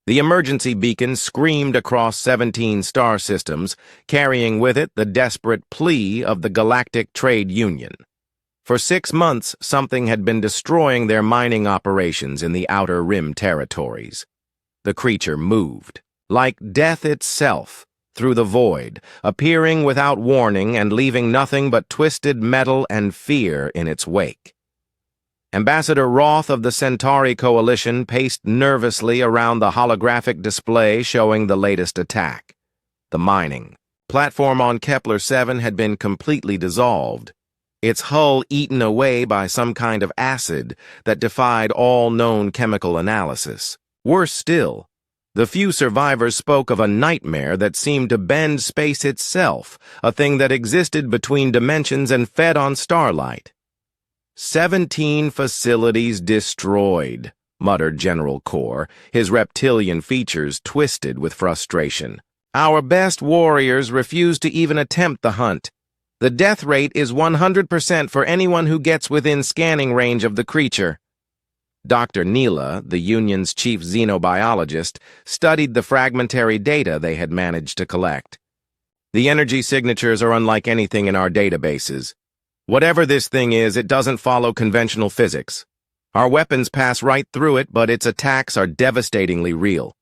The emergency beacon screamed across 17 star systems, carrying with it the desperate plea of the Galactic Trade Union. For 6 months, something had been destroying their mining operations in the Outer Rim territories. The creature moved, like death itself, through the void, appearing without warning and leaving nothing but twisted metal and fear in its wake. Ambassador Roth of the Centauri Coalition paced nervously around the holographic display showing the latest attack. The mining platform on Kepler 7 had been completely dissolved, its hull eaten away by some kind of acid that defied all known chemical analysis. Worse still, the few survivors spoke of a nightmare that seemed to bend space itself, a thing that existed between dimensions and fed on starlight. 17 facilities destroyed, muttered General Kor, his reptilian features twisted with frustration. Our best warriors refuse to even attempt the hunt. The death rate is 100% for anyone who gets within scanning range of the creature. Dr. Neela, the Union's chief xenobiologist, studied the fragmentary data they had managed to collect. The energy signatures are unlike anything in our databases. Whatever this thing is, it doesn't follow conventional physics. Our weapons pass right through it, but its attacks are devastatingly real.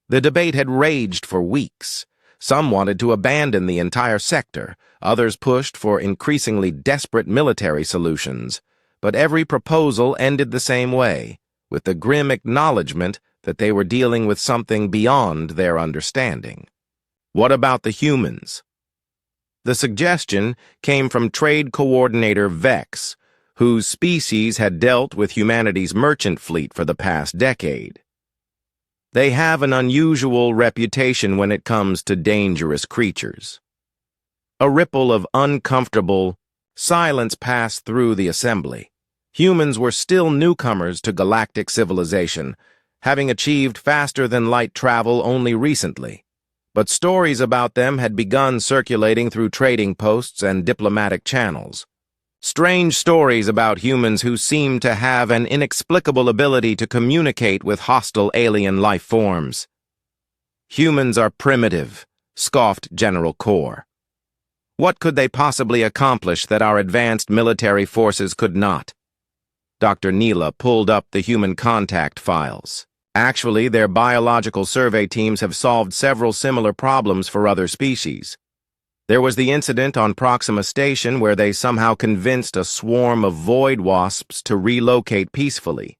The debate had raged for weeks. Some wanted to abandon the entire sector, others pushed for increasingly desperate military solutions. But every proposal ended the same way, with the grim acknowledgement that they were dealing with something beyond their understanding. What about the humans? The suggestion came from Trade Coordinator Vex, whose species had dealt with humanity's merchant fleet for the past decade. They have an unusual reputation when it comes to dangerous creatures. A ripple of uncomfortable silence passed through the assembly. Humans were still newcomers to galactic civilization, having achieved faster-than-light travel only recently. But stories about them had begun circulating through trading posts and diplomatic channels. Strange stories about humans who seemed to have an inexplicable ability to communicate with hostile alien life forms. Humans are primitive, scoffed General Kor. What could they possibly accomplish that our advanced military forces could not? Dr. Neela pulled up the human contact files. Actually, their biological survey teams have solved several similar problems for other species. There was the incident on Proxima Station where they somehow convinced a swarm of void wasps to relocate peacefully.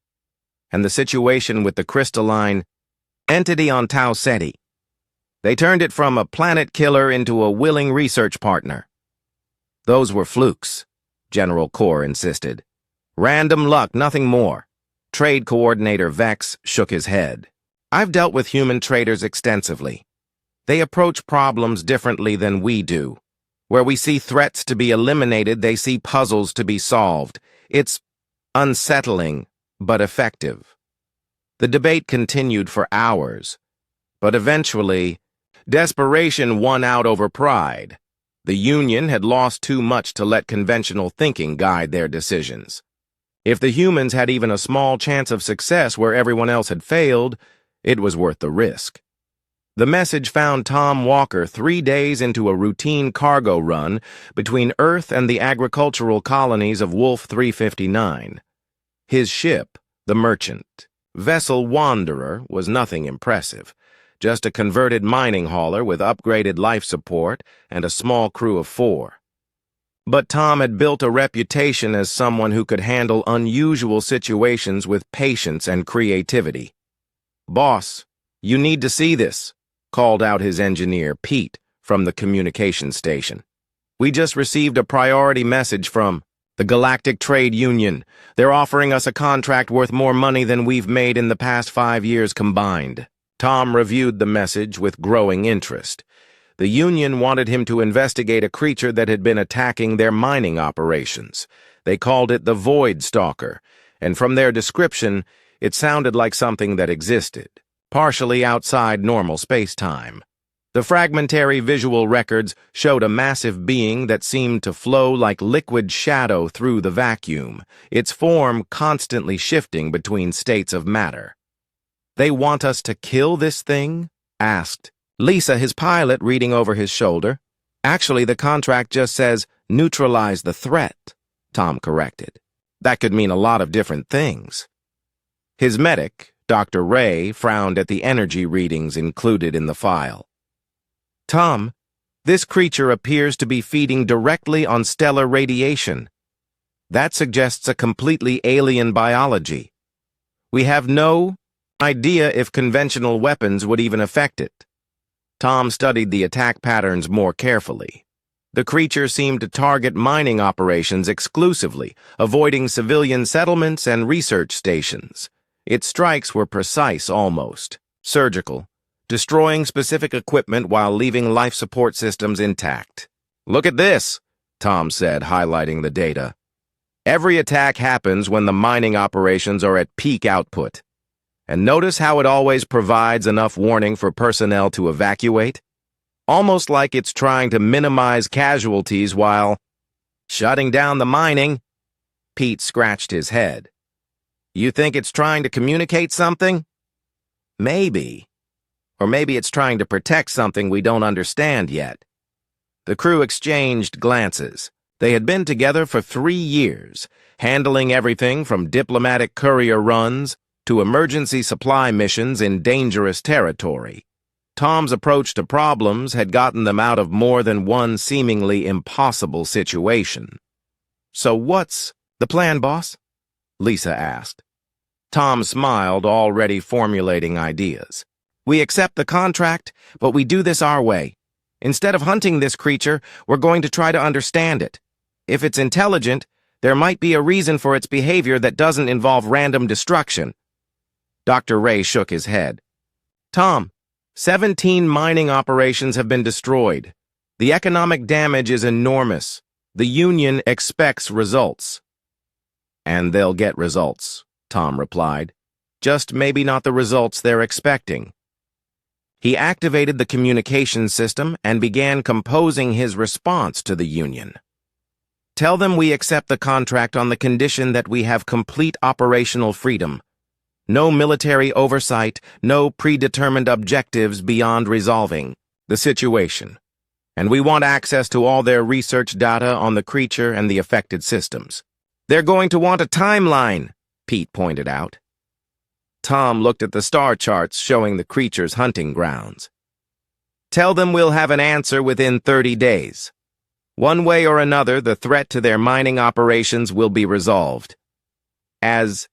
And the situation with the crystalline entity on Tau Ceti. They turned it from a planet killer into a willing research partner. Those were flukes, General Kor insisted. Random luck, nothing more. Trade Coordinator Vex shook his head. I've dealt with human traders extensively. They approach problems differently than we do. Where we see threats to be eliminated, they see puzzles to be solved. It's unsettling, but effective. The debate continued for hours, but eventually, desperation won out over pride. The Union had lost too much to let conventional thinking guide their decisions. If the humans had even a small chance of success where everyone else had failed, it was worth the risk. The message found Tom Walker 3 days into a routine cargo run between Earth and the agricultural colonies of Wolf 359. His ship, the Merchant, Vessel Wanderer, was nothing impressive, just a converted mining hauler with upgraded life support and a small crew of 4. But Tom had built a reputation as someone who could handle unusual situations with patience and creativity. "Boss, you need to see this," called out his engineer, Pete, from the communication station. "We just received a priority message from the Galactic Trade Union. They're offering us a contract worth more money than we've made in the past 5 years combined." Tom reviewed the message with growing interest. The Union wanted him to investigate a creature that had been attacking their mining operations. They called it the Void Stalker, and from their description, it sounded like something that existed, partially outside normal space-time. The fragmentary visual records showed a massive being that seemed to flow like liquid shadow through the vacuum, its form constantly shifting between states of matter. They want us to kill this thing? Asked Lisa, his pilot, reading over his shoulder. Actually, the contract just says, neutralize the threat, Tom corrected. That could mean a lot of different things. His medic, Dr. Ray, frowned at the energy readings included in the file. Tom, this creature appears to be feeding directly on stellar radiation. That suggests a completely alien biology. We have no idea if conventional weapons would even affect it. Tom studied the attack patterns more carefully. The creature seemed to target mining operations exclusively, avoiding civilian settlements and research stations. Its strikes were precise almost, surgical, destroying specific equipment while leaving life support systems intact. Look at this, Tom said, highlighting the data. Every attack happens when the mining operations are at peak output. And notice how it always provides enough warning for personnel to evacuate? Almost like it's trying to minimize casualties while shutting down the mining. Pete scratched his head. You think it's trying to communicate something? Maybe. Or maybe it's trying to protect something we don't understand yet. The crew exchanged glances. They had been together for 3 years, handling everything from diplomatic courier runs to emergency supply missions in dangerous territory. Tom's approach to problems had gotten them out of more than one seemingly impossible situation. So what's the plan, boss? Lisa asked. Tom smiled, already formulating ideas. We accept the contract, but we do this our way. Instead of hunting this creature, we're going to try to understand it. If it's intelligent, there might be a reason for its behavior that doesn't involve random destruction. Dr. Ray shook his head. Tom, 17 mining operations have been destroyed. The economic damage is enormous. The Union expects results. And they'll get results, Tom replied. Just maybe not the results they're expecting. He activated the communication system and began composing his response to the Union. Tell them we accept the contract on the condition that we have complete operational freedom. No military oversight, no predetermined objectives beyond resolving the situation. And we want access to all their research data on the creature and the affected systems. They're going to want a timeline, Pete pointed out. Tom looked at the star charts showing the creature's hunting grounds. Tell them we'll have an answer within 30 days. One way or another, the threat to their mining operations will be resolved. As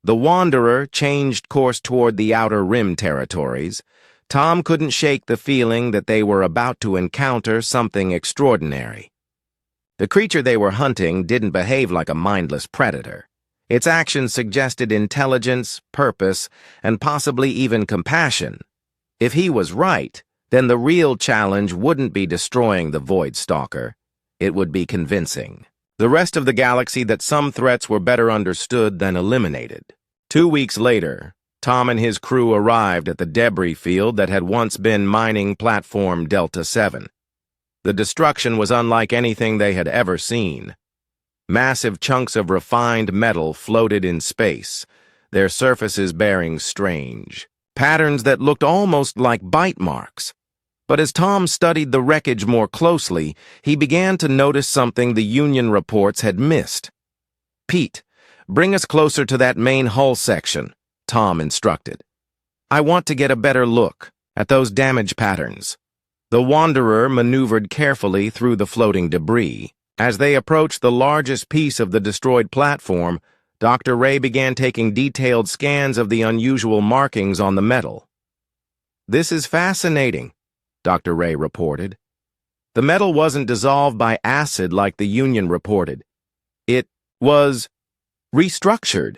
the Wanderer changed course toward the Outer Rim territories, Tom couldn't shake the feeling that they were about to encounter something extraordinary. The creature they were hunting didn't behave like a mindless predator. Its actions suggested intelligence, purpose, and possibly even compassion. If he was right, then the real challenge wouldn't be destroying the Void Stalker. It would be convincing the rest of the galaxy that some threats were better understood than eliminated. 2 weeks later, Tom and his crew arrived at the debris field that had once been mining platform Delta 7. The destruction was unlike anything they had ever seen. Massive chunks of refined metal floated in space, their surfaces bearing strange patterns that looked almost like bite marks. But as Tom studied the wreckage more closely, he began to notice something the Union reports had missed. Pete, bring us closer to that main hull section, Tom instructed. I want to get a better look at those damage patterns. The Wanderer maneuvered carefully through the floating debris. As they approached the largest piece of the destroyed platform, Dr. Ray began taking detailed scans of the unusual markings on the metal. This is fascinating, Dr. Ray reported. The metal wasn't dissolved by acid like the Union reported. It was restructured.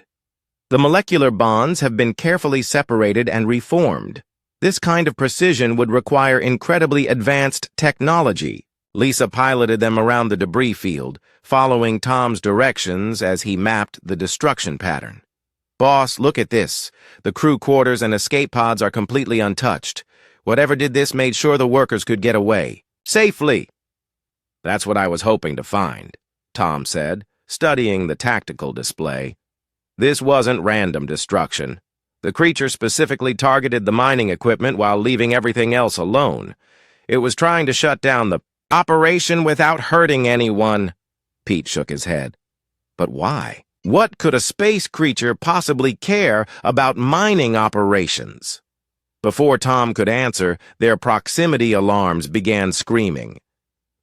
The molecular bonds have been carefully separated and reformed. This kind of precision would require incredibly advanced technology. Lisa piloted them around the debris field, following Tom's directions as he mapped the destruction pattern. Boss, look at this. The crew quarters and escape pods are completely untouched. Whatever did this made sure the workers could get away. Safely. That's what I was hoping to find, Tom said, studying the tactical display. This wasn't random destruction. The creature specifically targeted the mining equipment while leaving everything else alone. It was trying to shut down the operation without hurting anyone. Pete shook his head. But why? What could a space creature possibly care about mining operations? Before Tom could answer, their proximity alarms began screaming.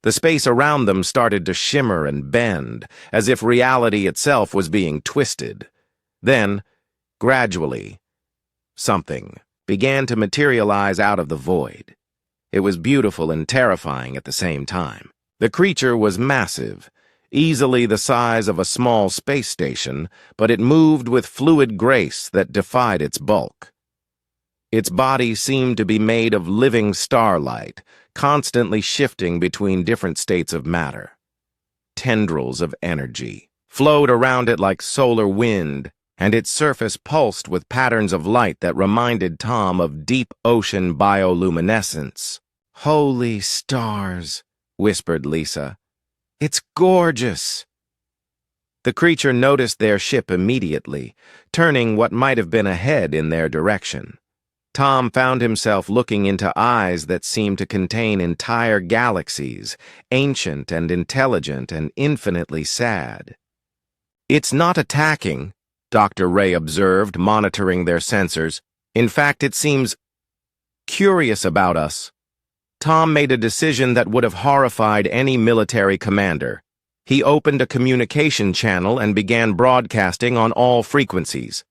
The space around them started to shimmer and bend, as if reality itself was being twisted. Then, gradually, something began to materialize out of the void. It was beautiful and terrifying at the same time. The creature was massive, easily the size of a small space station, but it moved with fluid grace that defied its bulk. Its body seemed to be made of living starlight, constantly shifting between different states of matter. Tendrils of energy flowed around it like solar wind, and its surface pulsed with patterns of light that reminded Tom of deep ocean bioluminescence. "Holy stars," whispered Lisa. "It's gorgeous." The creature noticed their ship immediately, turning what might have been a head in their direction. Tom found himself looking into eyes that seemed to contain entire galaxies, ancient and intelligent and infinitely sad. "It's not attacking," Dr. Ray observed, monitoring their sensors. "In fact, it seems curious about us." Tom made a decision that would have horrified any military commander. He opened a communication channel and began broadcasting on all frequencies.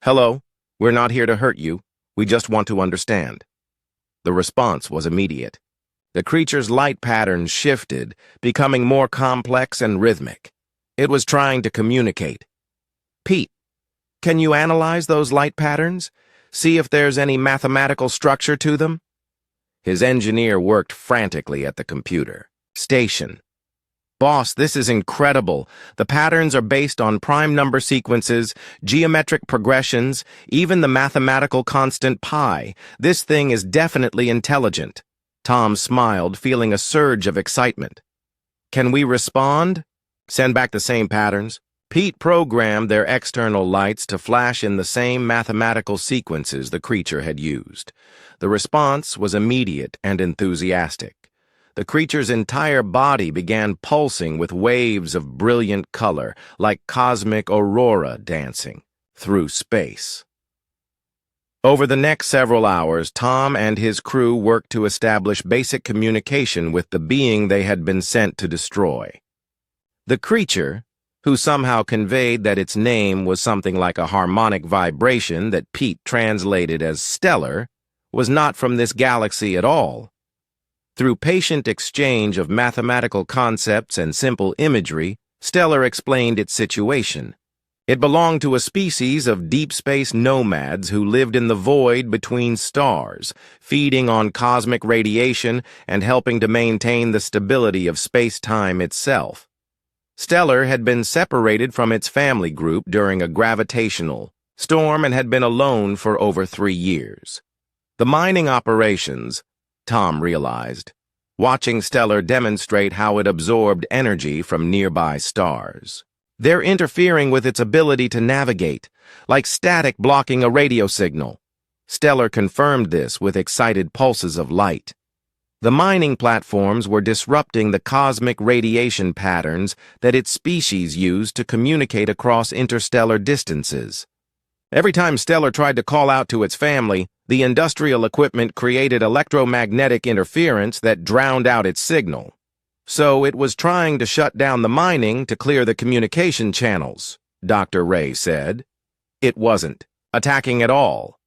"Hello, we're not here to hurt you. We just want to understand." The response was immediate. The creature's light patterns shifted, becoming more complex and rhythmic. It was trying to communicate. "Pete, can you analyze those light patterns? See if there's any mathematical structure to them?" His engineer worked frantically at the computer. "Station. Boss, this is incredible. The patterns are based on prime number sequences, geometric progressions, even the mathematical constant pi. This thing is definitely intelligent." Tom smiled, feeling a surge of excitement. "Can we respond? Send back the same patterns?" Pete programmed their external lights to flash in the same mathematical sequences the creature had used. The response was immediate and enthusiastic. The creature's entire body began pulsing with waves of brilliant color, like cosmic aurora dancing through space. Over the next several hours, Tom and his crew worked to establish basic communication with the being they had been sent to destroy. The creature, who somehow conveyed that its name was something like a harmonic vibration that Pete translated as stellar, was not from this galaxy at all. Through patient exchange of mathematical concepts and simple imagery, Stellar explained its situation. It belonged to a species of deep space nomads who lived in the void between stars, feeding on cosmic radiation and helping to maintain the stability of space-time itself. Stellar had been separated from its family group during a gravitational storm and had been alone for over 3 years. The mining operations, Tom realized, watching Stellar demonstrate how it absorbed energy from nearby stars. They're interfering with its ability to navigate, like static blocking a radio signal. Stellar confirmed this with excited pulses of light. The mining platforms were disrupting the cosmic radiation patterns that its species used to communicate across interstellar distances. Every time Stellar tried to call out to its family, the industrial equipment created electromagnetic interference that drowned out its signal. So it was trying to shut down the mining to clear the communication channels, Dr. Ray said. It wasn't attacking at all.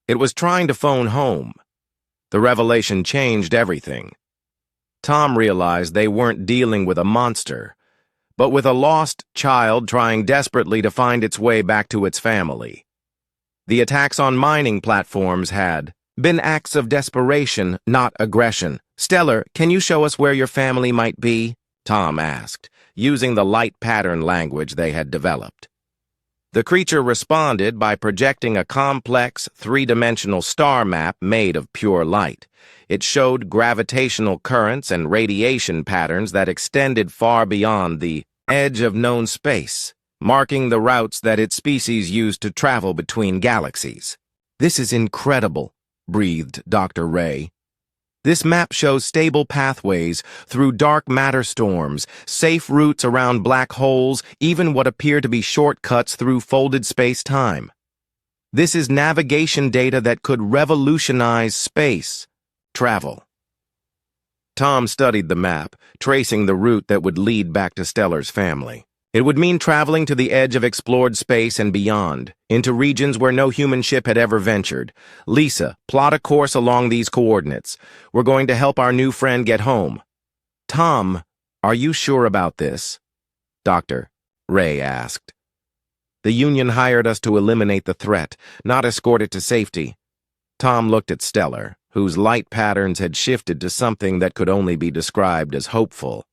It was trying to phone home. The revelation changed everything. Tom realized they weren't dealing with a monster, but with a lost child trying desperately to find its way back to its family. The attacks on mining platforms had been acts of desperation, not aggression. "Stellar, can you show us where your family might be?" Tom asked, using the light pattern language they had developed. The creature responded by projecting a complex, three-dimensional star map made of pure light. It showed gravitational currents and radiation patterns that extended far beyond the edge of known space, marking the routes that its species used to travel between galaxies. "This is incredible," breathed Dr. Ray. "This map shows stable pathways through dark matter storms, safe routes around black holes, even what appear to be shortcuts through folded space-time. This is navigation data that could revolutionize space travel." Tom studied the map, tracing the route that would lead back to Stellar's family. It would mean traveling to the edge of explored space and beyond, into regions where no human ship had ever ventured. "Lisa, plot a course along these coordinates. We're going to help our new friend get home." "Tom, are you sure about this?" Dr. Ray asked. "The Union hired us to eliminate the threat, not escort it to safety." Tom looked at Stellar, whose light patterns had shifted to something that could only be described as hopeful.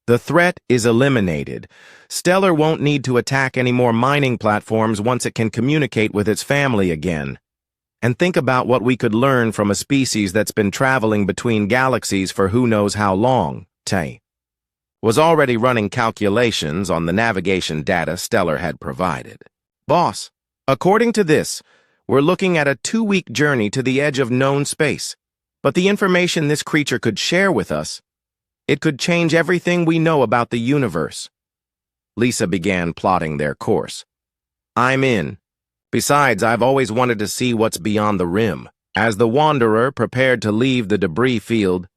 "The threat is eliminated. Stellar won't need to attack any more mining platforms once it can communicate with its family again. And think about what we could learn from a species that's been traveling between galaxies for who knows how long." Tay was already running calculations on the navigation data Stellar had provided. "Boss, according to this, we're looking at a 2-week journey to the edge of known space. But the information this creature could share with us, it could change everything we know about the universe." Lisa began plotting their course. "I'm in. Besides, I've always wanted to see what's beyond the rim." As the Wanderer prepared to leave the debris field,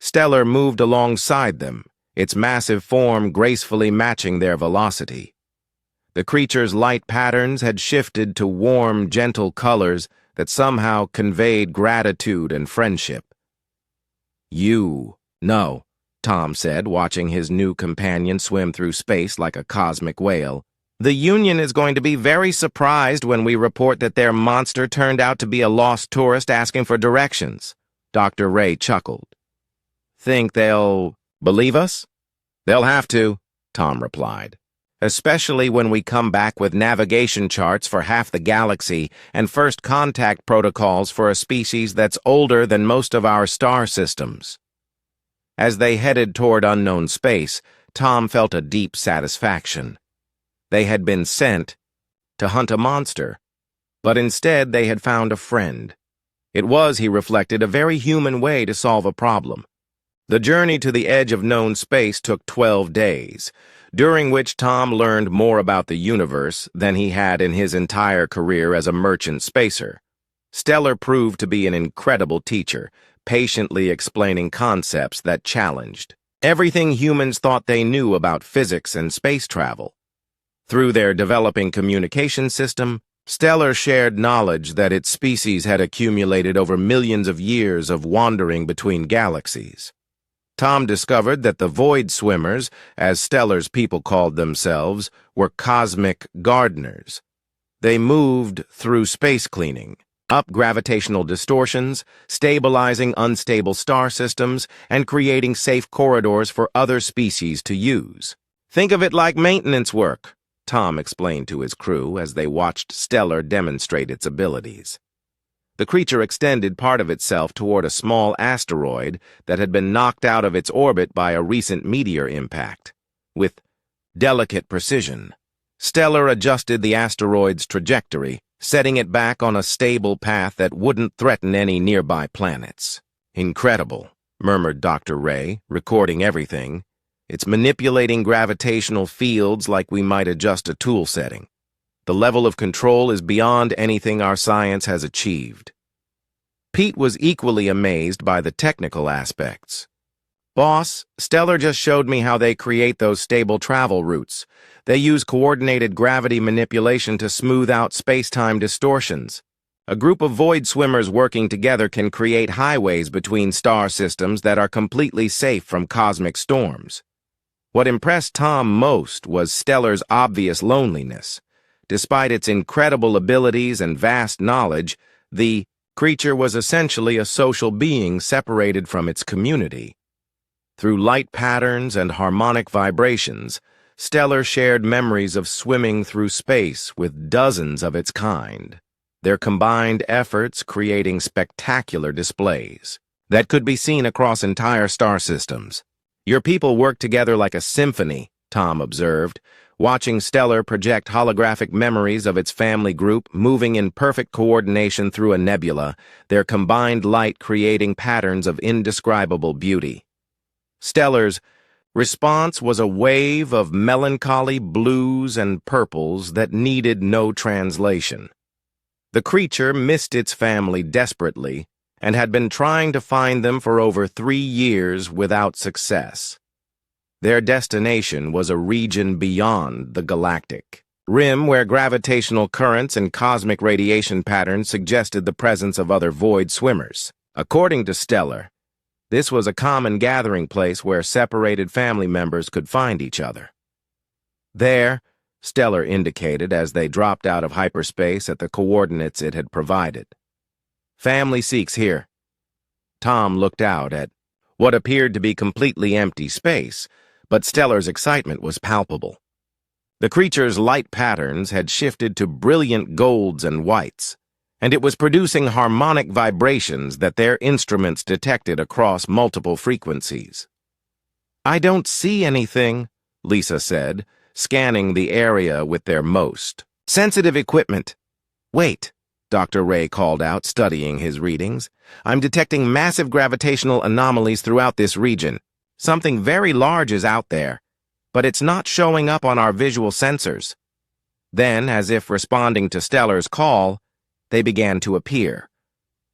Stellar moved alongside them, its massive form gracefully matching their velocity. The creature's light patterns had shifted to warm, gentle colors that somehow conveyed gratitude and friendship. "You know," Tom said, watching his new companion swim through space like a cosmic whale. "The Union is going to be very surprised when we report that their monster turned out to be a lost tourist asking for directions." Dr. Ray chuckled. "Think they'll believe us?" "They'll have to," Tom replied. "Especially when we come back with navigation charts for half the galaxy and first contact protocols for a species that's older than most of our star systems." As they headed toward unknown space, Tom felt a deep satisfaction. They had been sent to hunt a monster, but instead they had found a friend. It was, he reflected, a very human way to solve a problem. The journey to the edge of known space took 12 days, during which Tom learned more about the universe than he had in his entire career as a merchant spacer. Stellar proved to be an incredible teacher, patiently explaining concepts that challenged everything humans thought they knew about physics and space travel. Through their developing communication system, Stellar shared knowledge that its species had accumulated over millions of years of wandering between galaxies. Tom discovered that the Void Swimmers, as Stellar's people called themselves, were cosmic gardeners. They moved through space cleaning, up gravitational distortions, stabilizing unstable star systems, and creating safe corridors for other species to use. "Think of it like maintenance work," Tom explained to his crew as they watched Stellar demonstrate its abilities. The creature extended part of itself toward a small asteroid that had been knocked out of its orbit by a recent meteor impact. With delicate precision, Stellar adjusted the asteroid's trajectory, setting it back on a stable path that wouldn't threaten any nearby planets. "Incredible," murmured Dr. Ray, recording everything. "It's manipulating gravitational fields like we might adjust a tool setting. The level of control is beyond anything our science has achieved." Pete was equally amazed by the technical aspects. "Boss, Stellar just showed me how they create those stable travel routes. They use coordinated gravity manipulation to smooth out space-time distortions. A group of void swimmers working together can create highways between star systems that are completely safe from cosmic storms." What impressed Tom most was Stellar's obvious loneliness. Despite its incredible abilities and vast knowledge, the creature was essentially a social being separated from its community. Through light patterns and harmonic vibrations, Stellar shared memories of swimming through space with dozens of its kind, their combined efforts creating spectacular displays that could be seen across entire star systems. "Your people work together like a symphony," Tom observed. watching Stellar project holographic memories of its family group moving in perfect coordination through a nebula, their combined light creating patterns of indescribable beauty. Stellar's response was a wave of melancholy blues and purples that needed no translation. The creature missed its family desperately and had been trying to find them for over 3 years without success. Their destination was a region beyond the galactic rim where gravitational currents and cosmic radiation patterns suggested the presence of other void swimmers. According to Stellar, this was a common gathering place where separated family members could find each other. There, Stellar indicated as they dropped out of hyperspace at the coordinates it had provided. Family seeks here. Tom looked out at what appeared to be completely empty space, but Stellar's excitement was palpable. The creature's light patterns had shifted to brilliant golds and whites, and it was producing harmonic vibrations that their instruments detected across multiple frequencies. "I don't see anything," Lisa said, scanning the area with their most sensitive equipment. "Wait," Dr. Ray called out, studying his readings. "I'm detecting massive gravitational anomalies throughout this region. Something very large is out there, but it's not showing up on our visual sensors." Then, as if responding to Stellar's call, they began to appear.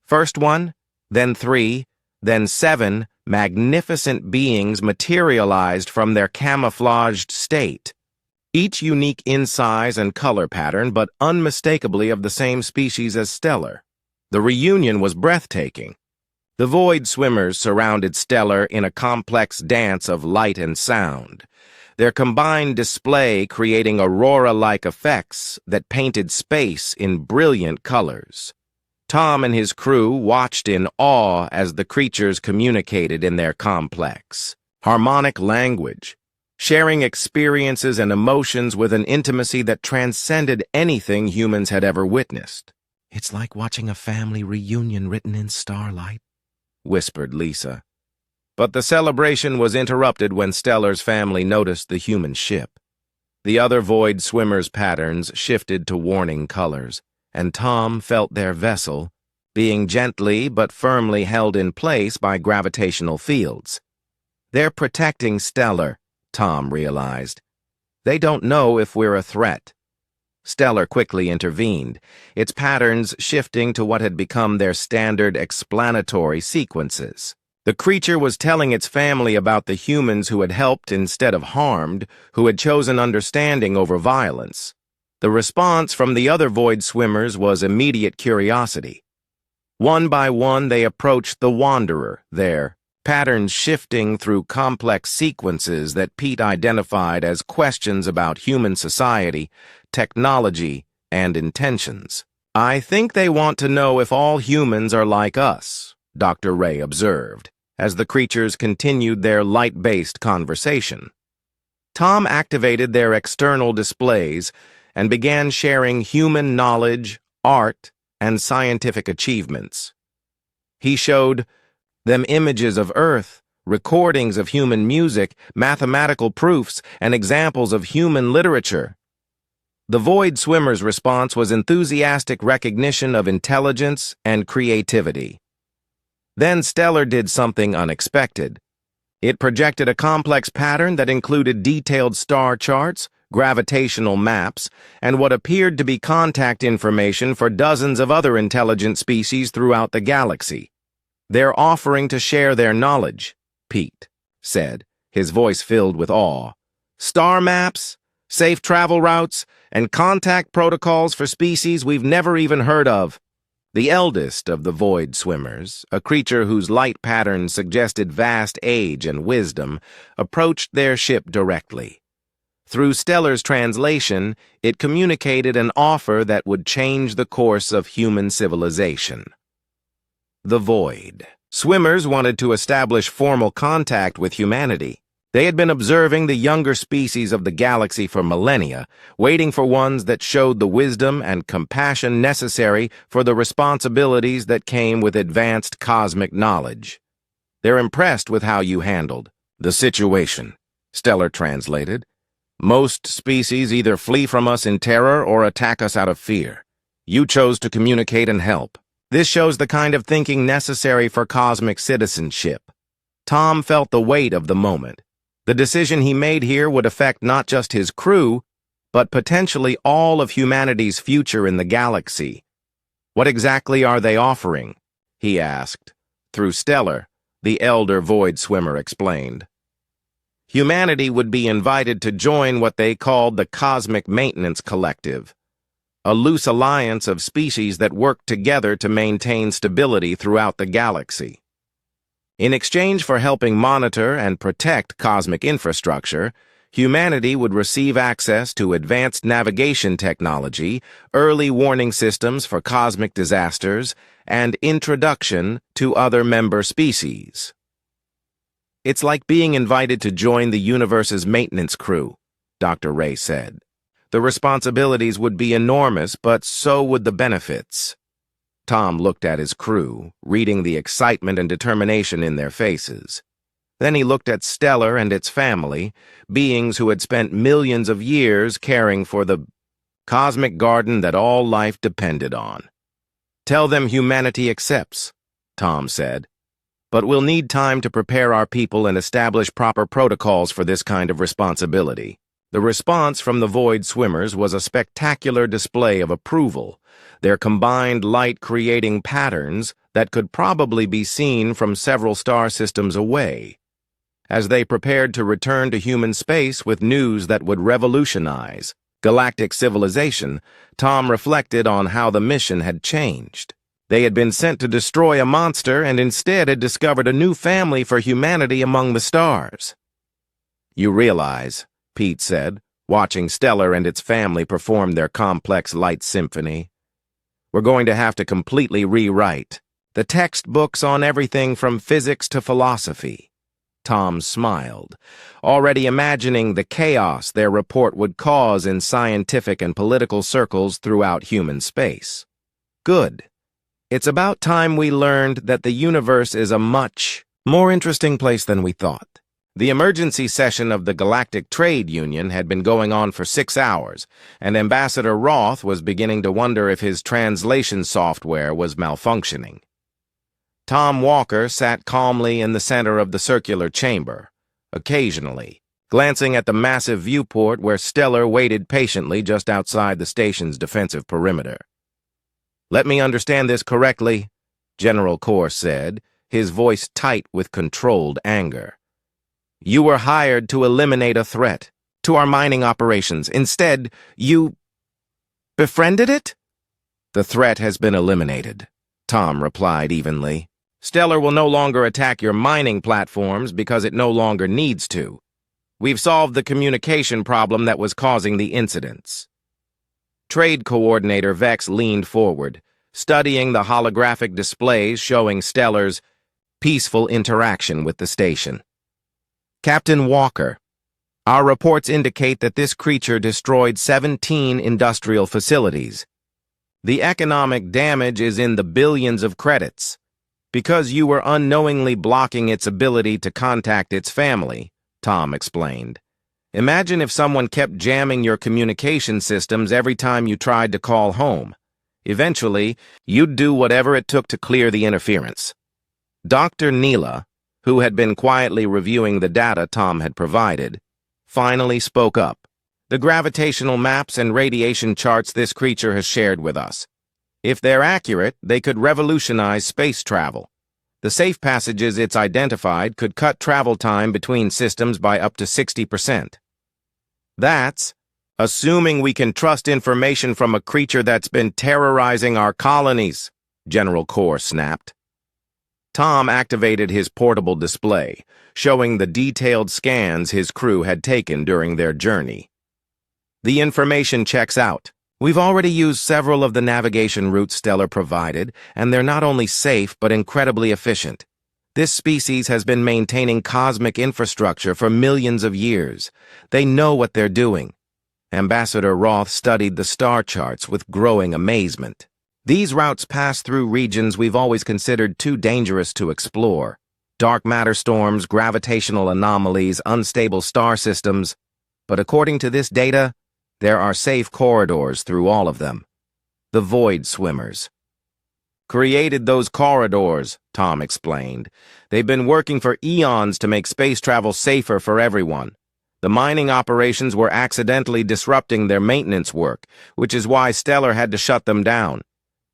First one, then 3, then 7 magnificent beings materialized from their camouflaged state, each unique in size and color pattern, but unmistakably of the same species as Stellar. The reunion was breathtaking. The void swimmers surrounded Stellar in a complex dance of light and sound, their combined display creating aurora-like effects that painted space in brilliant colors. Tom and his crew watched in awe as the creatures communicated in their complex, harmonic language, sharing experiences and emotions with an intimacy that transcended anything humans had ever witnessed. "It's like watching a family reunion written in starlight," whispered Lisa. But the celebration was interrupted when Stellar's family noticed the human ship. The other void swimmers' patterns shifted to warning colors, and Tom felt their vessel being gently but firmly held in place by gravitational fields. "They're protecting Stellar," Tom realized. "They don't know if we're a threat." Stellar quickly intervened, its patterns shifting to what had become their standard explanatory sequences. The creature was telling its family about the humans who had helped instead of harmed, who had chosen understanding over violence. The response from the other void swimmers was immediate curiosity. One by one they approached the Wanderer, their patterns shifting through complex sequences that Pete identified as questions about human society, technology, and intentions. "I think they want to know if all humans are like us," Dr. Ray observed, as the creatures continued their light-based conversation. Tom activated their external displays and began sharing human knowledge, art, and scientific achievements. He showed them images of Earth, recordings of human music, mathematical proofs, and examples of human literature. The void swimmer's response was enthusiastic recognition of intelligence and creativity. Then Stellar did something unexpected. It projected a complex pattern that included detailed star charts, gravitational maps, and what appeared to be contact information for dozens of other intelligent species throughout the galaxy. "They're offering to share their knowledge," Pete said, his voice filled with awe. "Star maps, safe travel routes, and contact protocols for species we've never even heard of." The eldest of the void swimmers, a creature whose light patterns suggested vast age and wisdom, approached their ship directly. Through Stellar's translation, it communicated an offer that would change the course of human civilization. The void swimmers wanted to establish formal contact with humanity. They had been observing the younger species of the galaxy for millennia, waiting for ones that showed the wisdom and compassion necessary for the responsibilities that came with advanced cosmic knowledge. "They're impressed with how you handled the situation," Stellar translated. Most species either flee from us in terror or attack us out of fear. You chose to communicate and help. This shows the kind of thinking necessary for cosmic citizenship. Tom felt the weight of the moment. The decision he made here would affect not just his crew, but potentially all of humanity's future in the galaxy. What exactly are they offering? He asked. Through Stellar, the elder void swimmer explained. Humanity would be invited to join what they called the Cosmic Maintenance Collective, a loose alliance of species that work together to maintain stability throughout the galaxy. In exchange for helping monitor and protect cosmic infrastructure, humanity would receive access to advanced navigation technology, early warning systems for cosmic disasters, and introduction to other member species. It's like being invited to join the universe's maintenance crew, Dr. Ray said. The responsibilities would be enormous, but so would the benefits. Tom looked at his crew, reading the excitement and determination in their faces. Then he looked at Stellar and its family, beings who had spent millions of years caring for the cosmic garden that all life depended on. Tell them humanity accepts, Tom said. But we'll need time to prepare our people and establish proper protocols for this kind of responsibility. The response from the Void Swimmers was a spectacular display of approval, their combined light creating patterns that could probably be seen from several star systems away. As they prepared to return to human space with news that would revolutionize galactic civilization, Tom reflected on how the mission had changed. They had been sent to destroy a monster and instead had discovered a new family for humanity among the stars. You realize, Pete said, watching Stellar and its family perform their complex light symphony. We're going to have to completely rewrite the textbooks on everything from physics to philosophy. Tom smiled, already imagining the chaos their report would cause in scientific and political circles throughout human space. Good. It's about time we learned that the universe is a much more interesting place than we thought. The emergency session of the Galactic Trade Union had been going on for 6 hours, and Ambassador Roth was beginning to wonder if his translation software was malfunctioning. Tom Walker sat calmly in the center of the circular chamber, occasionally glancing at the massive viewport where Stellar waited patiently just outside the station's defensive perimeter. Let me understand this correctly, General Kor said, his voice tight with controlled anger. You were hired to eliminate a threat to our mining operations. Instead, you befriended it? The threat has been eliminated, Tom replied evenly. Stellar will no longer attack your mining platforms because it no longer needs to. We've solved the communication problem that was causing the incidents. Trade Coordinator Vex leaned forward, studying the holographic displays showing Stellar's peaceful interaction with the station. Captain Walker, our reports indicate that this creature destroyed 17 industrial facilities. The economic damage is in the billions of credits. Because you were unknowingly blocking its ability to contact its family, Tom explained. Imagine if someone kept jamming your communication systems every time you tried to call home. Eventually, you'd do whatever it took to clear the interference. Dr. Neela, who had been quietly reviewing the data Tom had provided, finally spoke up. The gravitational maps and radiation charts this creature has shared with us. If they're accurate, they could revolutionize space travel. The safe passages it's identified could cut travel time between systems by up to 60%. That's assuming we can trust information from a creature that's been terrorizing our colonies, General Kor snapped. Tom activated his portable display, showing the detailed scans his crew had taken during their journey. The information checks out. We've already used several of the navigation routes Stellar provided, and they're not only safe but incredibly efficient. This species has been maintaining cosmic infrastructure for millions of years. They know what they're doing. Ambassador Roth studied the star charts with growing amazement. These routes pass through regions we've always considered too dangerous to explore. Dark matter storms, gravitational anomalies, unstable star systems. But according to this data, there are safe corridors through all of them. The void swimmers created those corridors, Tom explained. They've been working for eons to make space travel safer for everyone. The mining operations were accidentally disrupting their maintenance work, which is why Stellar had to shut them down.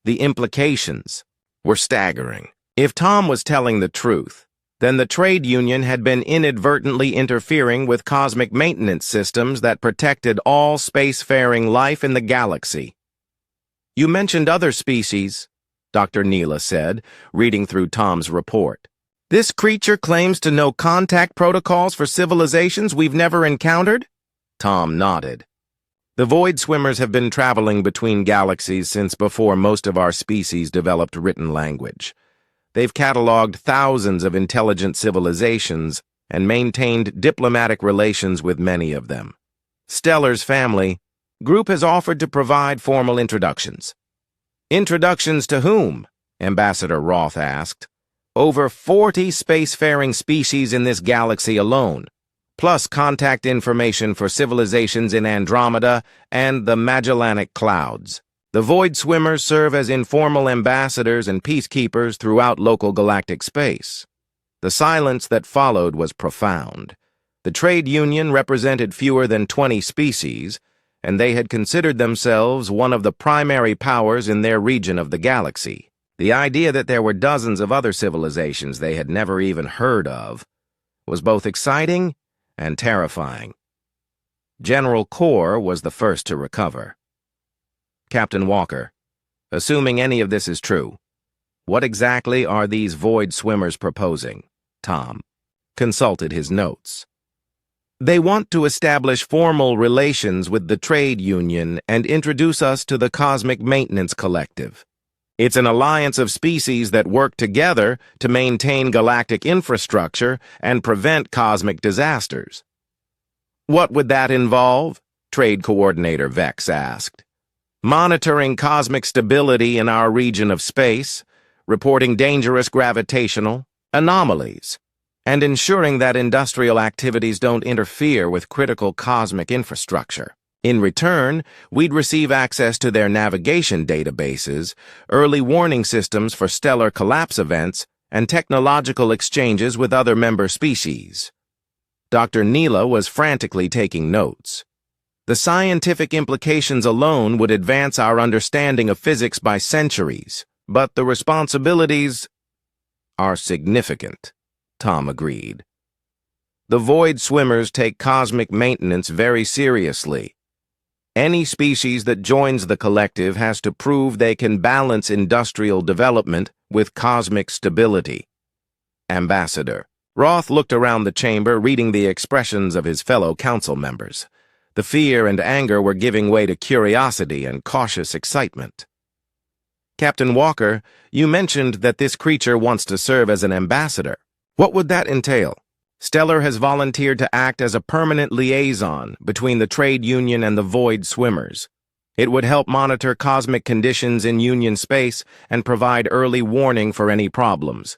The implications were staggering. If Tom was telling the truth, then the trade union had been inadvertently interfering with cosmic maintenance systems that protected all spacefaring life in the galaxy. "You mentioned other species," Dr. Neela said, reading through Tom's report. "This creature claims to know contact protocols for civilizations we've never encountered?" Tom nodded. "The void swimmers have been traveling between galaxies since before most of our species developed written language. They've cataloged thousands of intelligent civilizations and maintained diplomatic relations with many of them. Stellar's family group has offered to provide formal introductions." "Introductions to whom?" Ambassador Roth asked. "Over 40 spacefaring species in this galaxy alone, plus contact information for civilizations in Andromeda and the Magellanic Clouds. The Void Swimmers serve as informal ambassadors and peacekeepers throughout local galactic space." The silence that followed was profound. The trade union represented fewer than 20 species, and they had considered themselves one of the primary powers in their region of the galaxy. The idea that there were dozens of other civilizations they had never even heard of was both exciting and terrifying. General Core was the first to recover. "Captain Walker, assuming any of this is true, what exactly are these void swimmers proposing?" Tom consulted his notes. "They want to establish formal relations with the trade union and introduce us to the Cosmic Maintenance Collective. It's an alliance of species that work together to maintain galactic infrastructure and prevent cosmic disasters." "What would that involve?" Trade Coordinator Vex asked. "Monitoring cosmic stability in our region of space, reporting dangerous gravitational anomalies, and ensuring that industrial activities don't interfere with critical cosmic infrastructure. In return, we'd receive access to their navigation databases, early warning systems for stellar collapse events, and technological exchanges with other member species." Dr. Neela was frantically taking notes. "The scientific implications alone would advance our understanding of physics by centuries, but the responsibilities are significant," Tom agreed. "The void swimmers take cosmic maintenance very seriously. Any species that joins the collective has to prove they can balance industrial development with cosmic stability." Ambassador Roth looked around the chamber, reading the expressions of his fellow council members. The fear and anger were giving way to curiosity and cautious excitement. "Captain Walker, you mentioned that this creature wants to serve as an ambassador. What would that entail?" "Stellar has volunteered to act as a permanent liaison between the trade union and the void swimmers. It would help monitor cosmic conditions in Union space and provide early warning for any problems.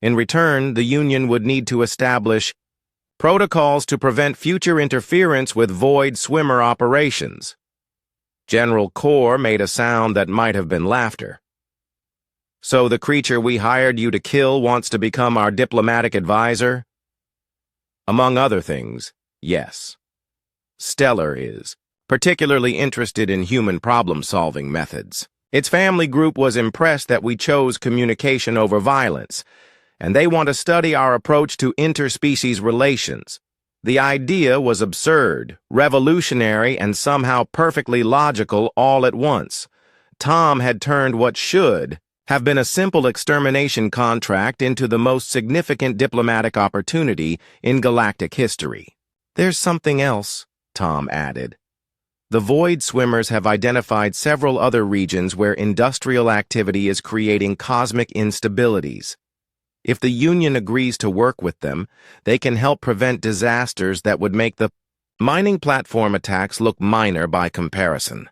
In return, the Union would need to establish protocols to prevent future interference with void swimmer operations." General Core made a sound that might have been laughter. "So the creature we hired you to kill wants to become our diplomatic advisor?" "Among other things, yes. Stellar is particularly interested in human problem-solving methods. Its family group was impressed that we chose communication over violence, and they want to study our approach to interspecies relations. The idea was absurd, revolutionary, and somehow perfectly logical all at once. Tom had turned what should have been a simple extermination contract into the most significant diplomatic opportunity in galactic history. "There's something else," Tom added. "The void swimmers have identified several other regions where industrial activity is creating cosmic instabilities. If the Union agrees to work with them, they can help prevent disasters that would make the mining platform attacks look minor by comparison."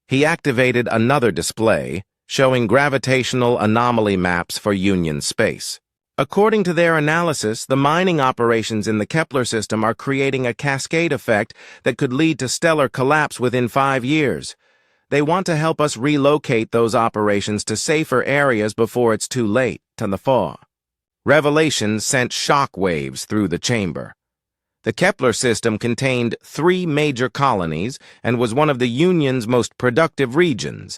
He activated another display, showing gravitational anomaly maps for Union space. According to their analysis, the mining operations in the Kepler system are creating a cascade effect that could lead to stellar collapse within 5 years. They want to help us relocate those operations to safer areas before it's too late, to the thaw. Revelation sent shock waves through the chamber. The Kepler system contained 3 major colonies and was one of the Union's most productive regions.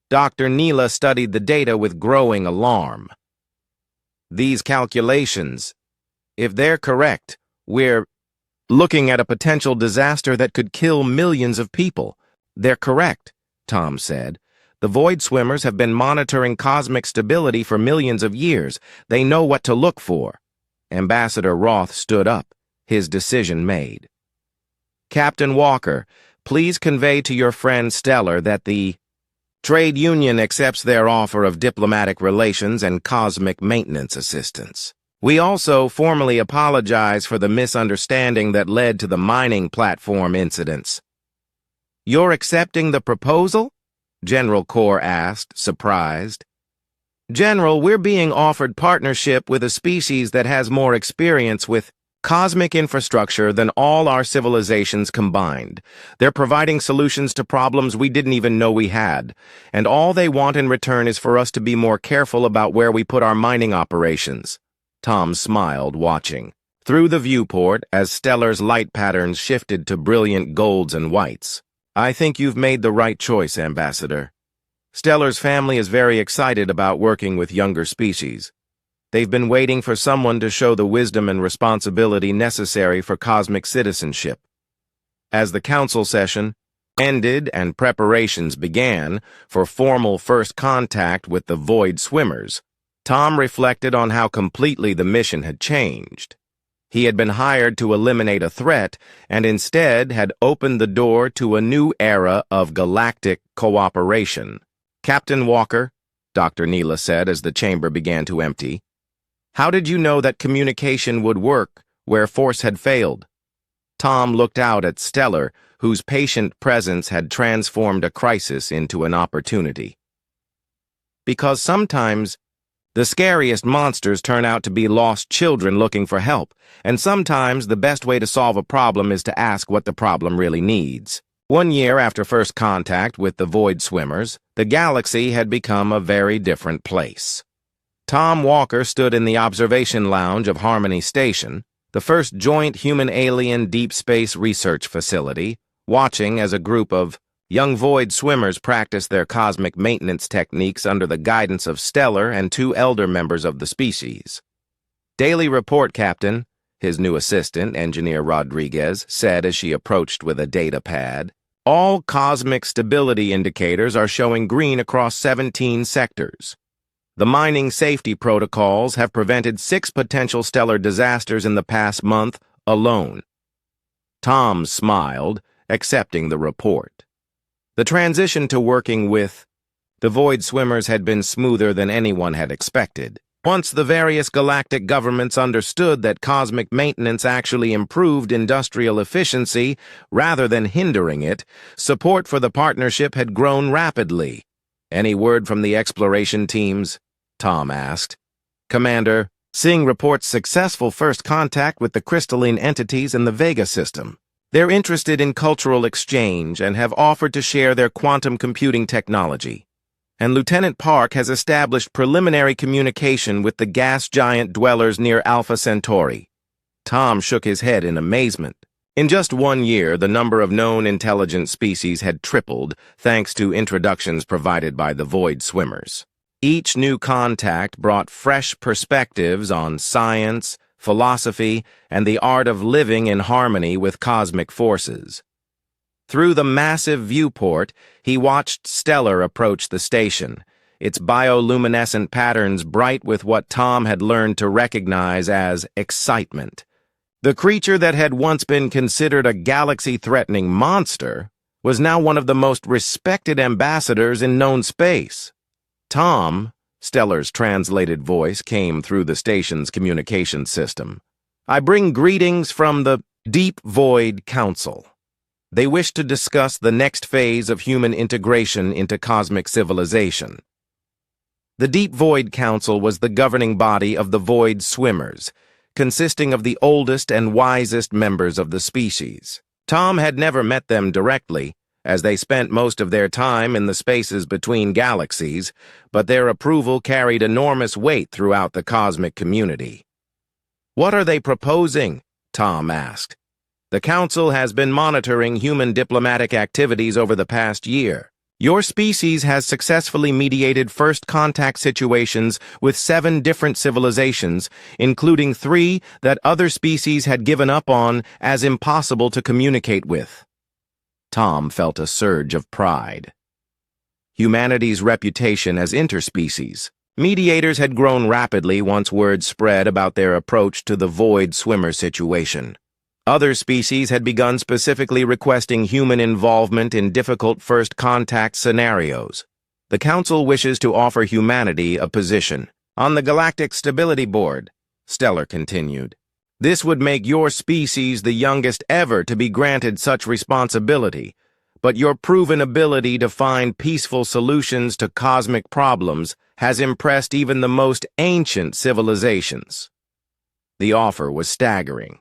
Dr. Neela studied the data with growing alarm. These calculations, if they're correct, we're looking at a potential disaster that could kill millions of people. They're correct, Tom said. The Void Swimmers have been monitoring cosmic stability for millions of years. They know what to look for. Ambassador Roth stood up, his decision made. Captain Walker, please convey to your friend Stellar that the Trade Union accepts their offer of diplomatic relations and cosmic maintenance assistance. We also formally apologize for the misunderstanding that led to the mining platform incidents. You're accepting the proposal? General Corps asked, surprised. General, we're being offered partnership with a species that has more experience with cosmic infrastructure than all our civilizations combined. They're providing solutions to problems we didn't even know we had, and all they want in return is for us to be more careful about where we put our mining operations. Tom smiled, watching. Through the viewport, as Stellar's light patterns shifted to brilliant golds and whites. I think you've made the right choice, Ambassador. Stellar's family is very excited about working with younger species. They've been waiting for someone to show the wisdom and responsibility necessary for cosmic citizenship. As the council session ended and preparations began for formal first contact with the Void Swimmers, Tom reflected on how completely the mission had changed. He had been hired to eliminate a threat and instead had opened the door to a new era of galactic cooperation. Captain Walker, Dr. Neela said as the chamber began to empty, how did you know that communication would work where force had failed? Tom looked out at Stellar, whose patient presence had transformed a crisis into an opportunity. Because sometimes the scariest monsters turn out to be lost children looking for help, and sometimes the best way to solve a problem is to ask what the problem really needs. 1 year after first contact with the Void Swimmers, the galaxy had become a very different place. Tom Walker stood in the observation lounge of Harmony Station, the first joint human-alien deep space research facility, watching as a group of young Void Swimmers practiced their cosmic maintenance techniques under the guidance of Stellar and 2 elder members of the species. Daily report, Captain, his new assistant, Engineer Rodriguez, said as she approached with a data pad. All cosmic stability indicators are showing green across 17 sectors. The mining safety protocols have prevented 6 potential stellar disasters in the past month alone. Tom smiled, accepting the report. The transition to working with the Void Swimmers had been smoother than anyone had expected. Once the various galactic governments understood that cosmic maintenance actually improved industrial efficiency rather than hindering it, support for the partnership had grown rapidly. Any word from the exploration teams? Tom asked. Commander, Singh reports successful first contact with the crystalline entities in the Vega system. They're interested in cultural exchange and have offered to share their quantum computing technology. And Lieutenant Park has established preliminary communication with the gas giant dwellers near Alpha Centauri. Tom shook his head in amazement. In just 1 year, the number of known intelligent species had tripled thanks to introductions provided by the Void Swimmers. Each new contact brought fresh perspectives on science, philosophy, and the art of living in harmony with cosmic forces. Through the massive viewport, he watched Stellar approach the station, its bioluminescent patterns bright with what Tom had learned to recognize as excitement. The creature that had once been considered a galaxy-threatening monster was now one of the most respected ambassadors in known space. Tom, Stellar's translated voice came through the station's communication system. I bring greetings from the Deep Void Council. They wish to discuss the next phase of human integration into cosmic civilization. The Deep Void Council was the governing body of the Void Swimmers, consisting of the oldest and wisest members of the species. Tom had never met them directly, as they spent most of their time in the spaces between galaxies, but their approval carried enormous weight throughout the cosmic community. "What are they proposing?" Tom asked. "The Council has been monitoring human diplomatic activities over the past year. Your species has successfully mediated first contact situations with 7 different civilizations, including 3 that other species had given up on as impossible to communicate with." Tom felt a surge of pride. Humanity's reputation as interspecies. Mediators had grown rapidly once word spread about their approach to the Void Swimmer situation. Other species had begun specifically requesting human involvement in difficult first contact scenarios. The Council wishes to offer humanity a position on the Galactic Stability Board, Stellar continued. This would make your species the youngest ever to be granted such responsibility, but your proven ability to find peaceful solutions to cosmic problems has impressed even the most ancient civilizations. The offer was staggering.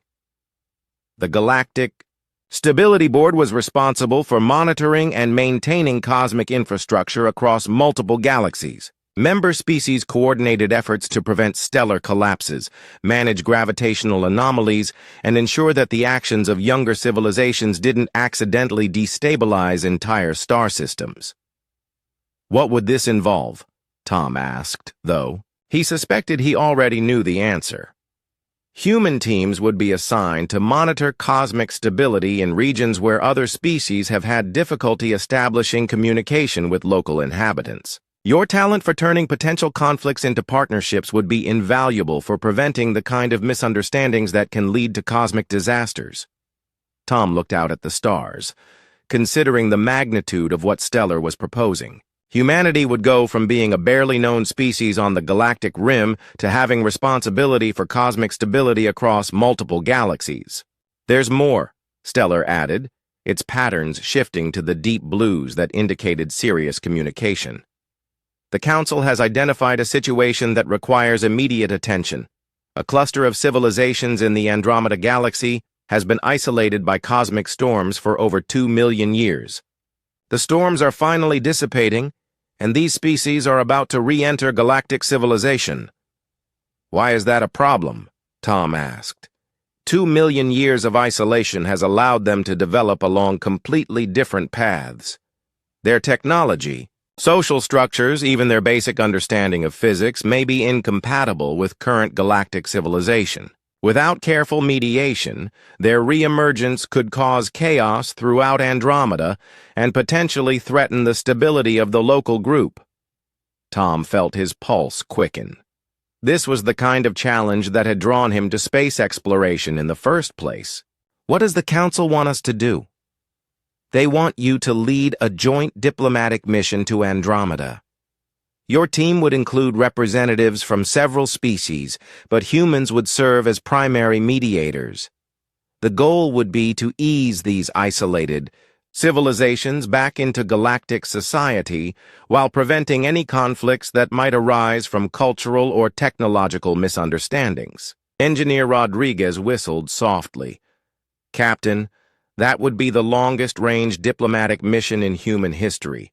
The Galactic Stability Board was responsible for monitoring and maintaining cosmic infrastructure across multiple galaxies. Member species coordinated efforts to prevent stellar collapses, manage gravitational anomalies, and ensure that the actions of younger civilizations didn't accidentally destabilize entire star systems. What would this involve? Tom asked, though. He suspected he already knew the answer. Human teams would be assigned to monitor cosmic stability in regions where other species have had difficulty establishing communication with local inhabitants. Your talent for turning potential conflicts into partnerships would be invaluable for preventing the kind of misunderstandings that can lead to cosmic disasters. Tom looked out at the stars, considering the magnitude of what Stellar was proposing. Humanity would go from being a barely known species on the galactic rim to having responsibility for cosmic stability across multiple galaxies. There's more, Stellar added, its patterns shifting to the deep blues that indicated serious communication. The Council has identified a situation that requires immediate attention. A cluster of civilizations in the Andromeda Galaxy has been isolated by cosmic storms for over 2 million years. The storms are finally dissipating, and these species are about to re-enter galactic civilization. Why is that a problem? Tom asked. 2 million years of isolation has allowed them to develop along completely different paths. Their technology, social structures, even their basic understanding of physics may be incompatible with current galactic civilization. Without careful mediation, their re-emergence could cause chaos throughout Andromeda and potentially threaten the stability of the local group. Tom felt his pulse quicken. This was the kind of challenge that had drawn him to space exploration in the first place. What does the Council want us to do? They want you to lead a joint diplomatic mission to Andromeda. Your team would include representatives from several species, but humans would serve as primary mediators. The goal would be to ease these isolated civilizations back into galactic society while preventing any conflicts that might arise from cultural or technological misunderstandings. Engineer Rodriguez whistled softly. Captain, that would be the longest-range diplomatic mission in human history.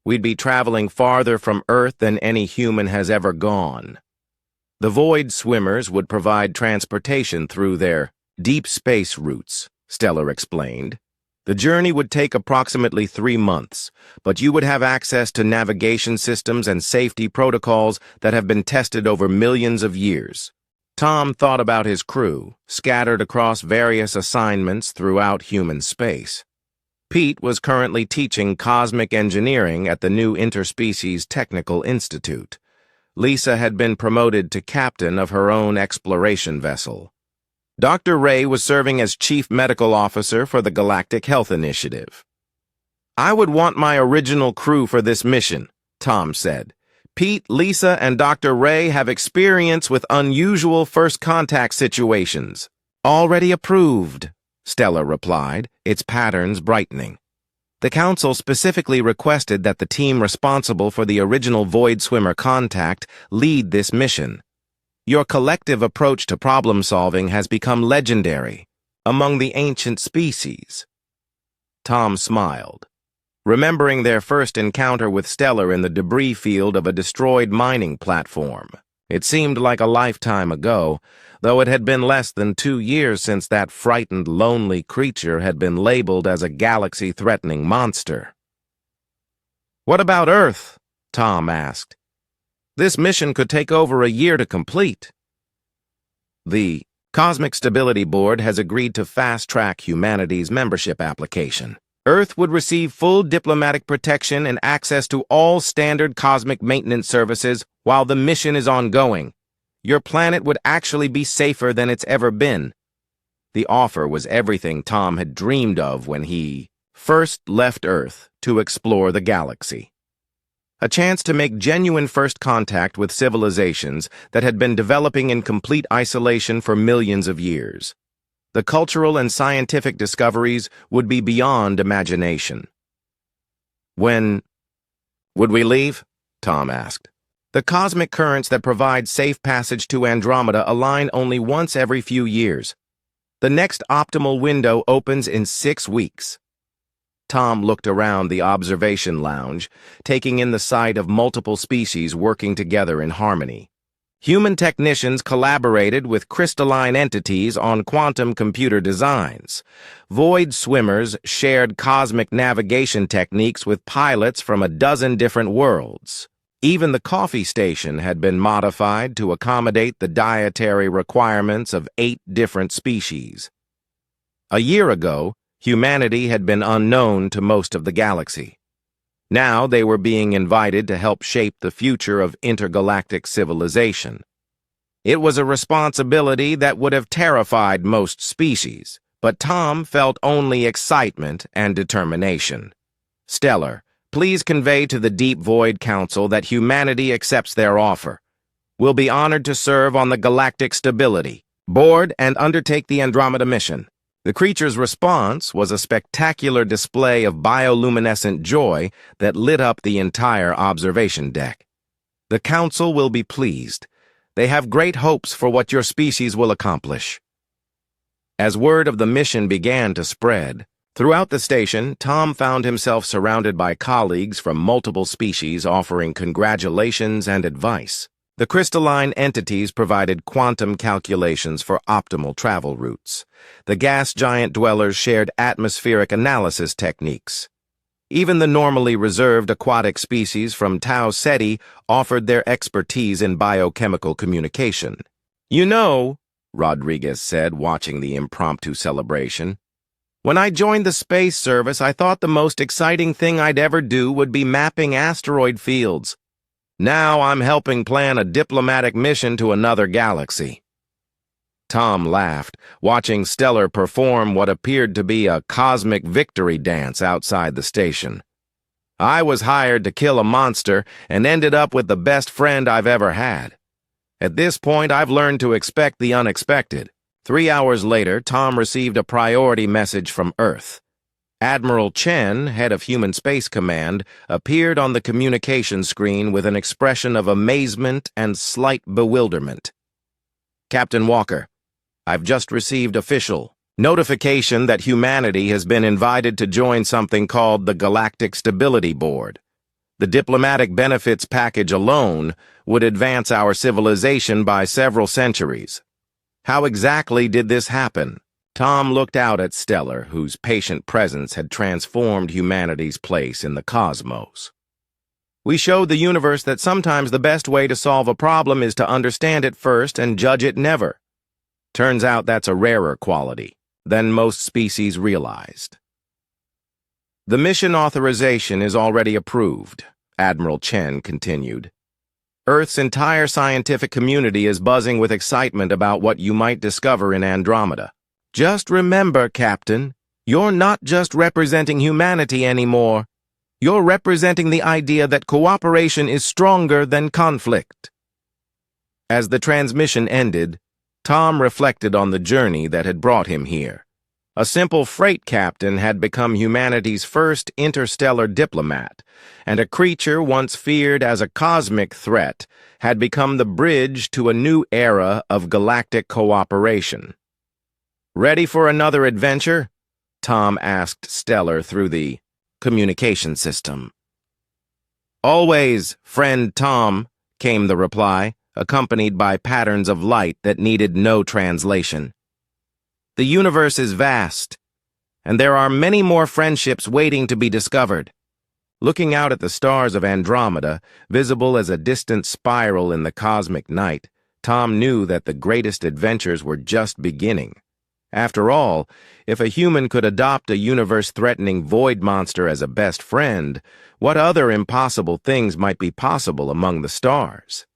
We'd be traveling farther from Earth than any human has ever gone. The Void Swimmers would provide transportation through their deep space routes, Stellar explained. The journey would take approximately 3 months, but you would have access to navigation systems and safety protocols that have been tested over millions of years. Tom thought about his crew, scattered across various assignments throughout human space. Pete was currently teaching cosmic engineering at the new Interspecies Technical Institute. Lisa had been promoted to captain of her own exploration vessel. Dr. Ray was serving as chief medical officer for the Galactic Health Initiative. I would want my original crew for this mission, Tom said. Pete, Lisa, and Dr. Ray have experience with unusual first contact situations. Already approved, Stella replied, its patterns brightening. The Council specifically requested that the team responsible for the original Void Swimmer contact lead this mission. Your collective approach to problem-solving has become legendary among the ancient species. Tom smiled, remembering their first encounter with Stellar in the debris field of a destroyed mining platform. It seemed like a lifetime ago, though it had been less than 2 years since that frightened, lonely creature had been labeled as a galaxy-threatening monster. "What about Earth?" Tom asked. "This mission could take over a year to complete." The Cosmic Stability Board has agreed to fast-track humanity's membership application. Earth would receive full diplomatic protection and access to all standard cosmic maintenance services while the mission is ongoing. Your planet would actually be safer than it's ever been. The offer was everything Tom had dreamed of when he first left Earth to explore the galaxy. A chance to make genuine first contact with civilizations that had been developing in complete isolation for millions of years. The cultural and scientific discoveries would be beyond imagination. "When would we leave?" Tom asked. "The cosmic currents that provide safe passage to Andromeda align only once every few years. The next optimal window opens in 6 weeks. Tom looked around the observation lounge, taking in the sight of multiple species working together in harmony. Human technicians collaborated with crystalline entities on quantum computer designs. Void swimmers shared cosmic navigation techniques with pilots from a dozen different worlds. Even the coffee station had been modified to accommodate the dietary requirements of 8 different species. A year ago, humanity had been unknown to most of the galaxy. Now they were being invited to help shape the future of intergalactic civilization. It was a responsibility that would have terrified most species, but Tom felt only excitement and determination. "Stellar, please convey to the Deep Void Council that humanity accepts their offer. We'll be honored to serve on the Galactic Stability Board and undertake the Andromeda mission." The creature's response was a spectacular display of bioluminescent joy that lit up the entire observation deck. "The Council will be pleased. They have great hopes for what your species will accomplish." As word of the mission began to spread, throughout the station, Tom found himself surrounded by colleagues from multiple species offering congratulations and advice. The crystalline entities provided quantum calculations for optimal travel routes. The gas giant dwellers shared atmospheric analysis techniques. Even the normally reserved aquatic species from Tau Ceti offered their expertise in biochemical communication. "You know," Rodriguez said, watching the impromptu celebration, "when I joined the space service, I thought the most exciting thing I'd ever do would be mapping asteroid fields. Now I'm helping plan a diplomatic mission to another galaxy." Tom laughed, watching Stellar perform what appeared to be a cosmic victory dance outside the station. "I was hired to kill a monster and ended up with the best friend I've ever had. At this point, I've learned to expect the unexpected." 3 hours later, Tom received a priority message from Earth. Admiral Chen, head of Human Space Command, appeared on the communication screen with an expression of amazement and slight bewilderment. "Captain Walker, I've just received official notification that humanity has been invited to join something called the Galactic Stability Board. The diplomatic benefits package alone would advance our civilization by several centuries. How exactly did this happen?" Tom looked out at Stellar, whose patient presence had transformed humanity's place in the cosmos. "We showed the universe that sometimes the best way to solve a problem is to understand it first and judge it never. Turns out that's a rarer quality than most species realized." "The mission authorization is already approved," Admiral Chen continued. "Earth's entire scientific community is buzzing with excitement about what you might discover in Andromeda. Just remember, Captain, you're not just representing humanity anymore. You're representing the idea that cooperation is stronger than conflict." As the transmission ended, Tom reflected on the journey that had brought him here. A simple freight captain had become humanity's first interstellar diplomat, and a creature once feared as a cosmic threat had become the bridge to a new era of galactic cooperation. "Ready for another adventure?" Tom asked Stellar through the communication system. "Always, friend Tom," came the reply, accompanied by patterns of light that needed no translation. "The universe is vast, and there are many more friendships waiting to be discovered." Looking out at the stars of Andromeda, visible as a distant spiral in the cosmic night, Tom knew that the greatest adventures were just beginning. After all, if a human could adopt a universe-threatening void monster as a best friend, what other impossible things might be possible among the stars?